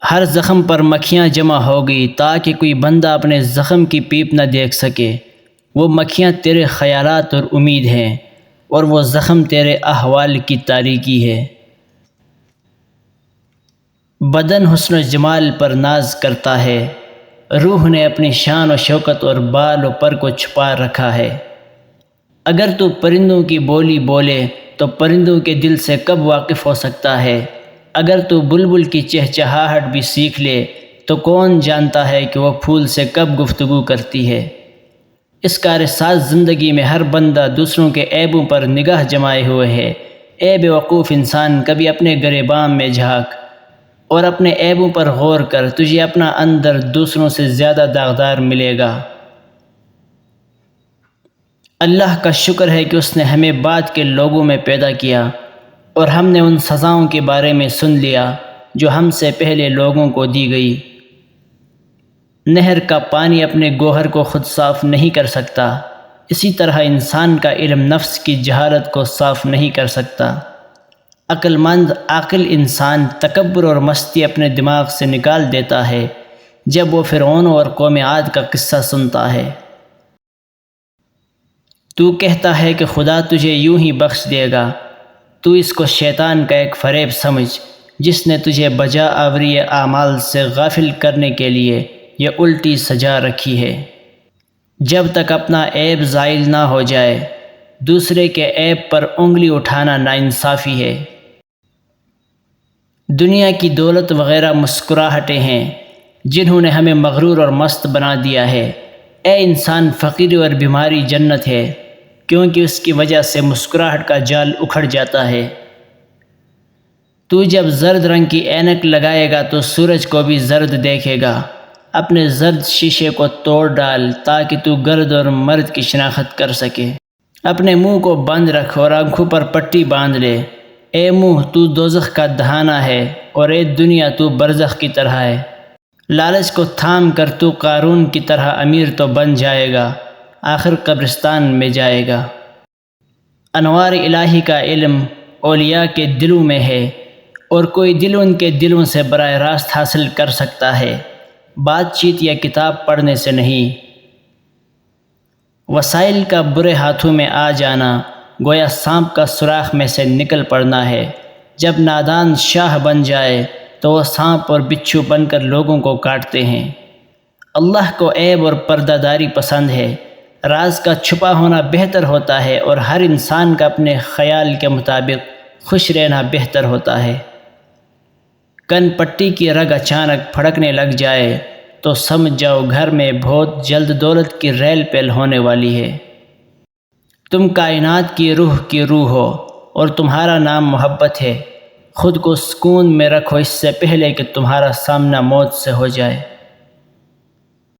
ہر زخم پر مکھیاں جمع ہو گئی تاکہ کوئی بندہ اپنے زخم کی پیپ نہ دیکھ سکے۔ وہ مکھیاں تیرے خیالات اور امید ہیں، اور وہ زخم تیرے احوال کی تاریکی ہے۔ بدن حسن و جمال پر ناز کرتا ہے، روح نے اپنی شان و شوکت اور بال و پر کو چھپا رکھا ہے۔ اگر تو پرندوں کی بولی بولے تو پرندوں کے دل سے کب واقف ہو سکتا ہے؟ اگر تو بلبل کی چہچہاہٹ بھی سیکھ لے تو کون جانتا ہے کہ وہ پھول سے کب گفتگو کرتی ہے؟ اس کار ساز زندگی میں ہر بندہ دوسروں کے عیبوں پر نگاہ جمائے ہوئے ہے۔ اے بے وقوف انسان، کبھی اپنے گریباں میں جھانک اور اپنے عیبوں پر غور کر، تجھے اپنا اندر دوسروں سے زیادہ داغدار ملے گا۔ اللہ کا شکر ہے کہ اس نے ہمیں بعد کے لوگوں میں پیدا کیا، اور ہم نے ان سزاؤں کے بارے میں سن لیا جو ہم سے پہلے لوگوں کو دی گئی۔ نہر کا پانی اپنے گوہر کو خود صاف نہیں کر سکتا، اسی طرح انسان کا علم نفس کی جہالت کو صاف نہیں کر سکتا۔ عقل مند عاقل انسان تکبر اور مستی اپنے دماغ سے نکال دیتا ہے جب وہ فرعون اور قوم عاد کا قصہ سنتا ہے۔ تو کہتا ہے کہ خدا تجھے یوں ہی بخش دے گا، تو اس کو شیطان کا ایک فریب سمجھ، جس نے تجھے بجا آوری اعمال سے غافل کرنے کے لیے یہ الٹی سجا رکھی ہے۔ جب تک اپنا عیب زائل نہ ہو جائے، دوسرے کے عیب پر انگلی اٹھانا ناانصافی ہے۔ دنیا کی دولت وغیرہ مسکراہٹیں ہیں جنہوں نے ہمیں مغرور اور مست بنا دیا ہے۔ اے انسان، فقیری اور بیماری جنت ہے، کیونکہ اس کی وجہ سے مسکراہٹ کا جال اکھڑ جاتا ہے۔ تو جب زرد رنگ کی اینک لگائے گا تو سورج کو بھی زرد دیکھے گا۔ اپنے زرد شیشے کو توڑ ڈال تاکہ تو گرد اور مرد کی شناخت کر سکے۔ اپنے منہ کو بند رکھ اور آنکھوں پر پٹی باندھ لے۔ اے منہ، تو دوزخ کا دہانہ ہے، اور اے دنیا، تو برزخ کی طرح ہے۔ لالچ کو تھام کر تو قارون کی طرح امیر تو بن جائے گا، آخر قبرستان میں جائے گا۔ انوار الہی کا علم اولیاء کے دلوں میں ہے، اور کوئی دل ان کے دلوں سے براہ راست حاصل کر سکتا ہے، بات چیت یا کتاب پڑھنے سے نہیں۔ وسائل کا برے ہاتھوں میں آ جانا گویا سانپ کا سوراخ میں سے نکل پڑنا ہے۔ جب نادان شاہ بن جائے تو وہ سانپ اور بچھو بن کر لوگوں کو کاٹتے ہیں۔ اللہ کو عیب اور پردہ داری پسند ہے، راز کا چھپا ہونا بہتر ہوتا ہے، اور ہر انسان کا اپنے خیال کے مطابق خوش رہنا بہتر ہوتا ہے۔ کن پٹی کی رگ اچانک پھڑکنے لگ جائے تو سمجھ جاؤ گھر میں بہت جلد دولت کی ریل پیل ہونے والی ہے۔ تم کائنات کی روح ہو، اور تمہارا نام محبت ہے۔ خود کو سکون میں رکھو اس سے پہلے کہ تمہارا سامنا موت سے ہو جائے۔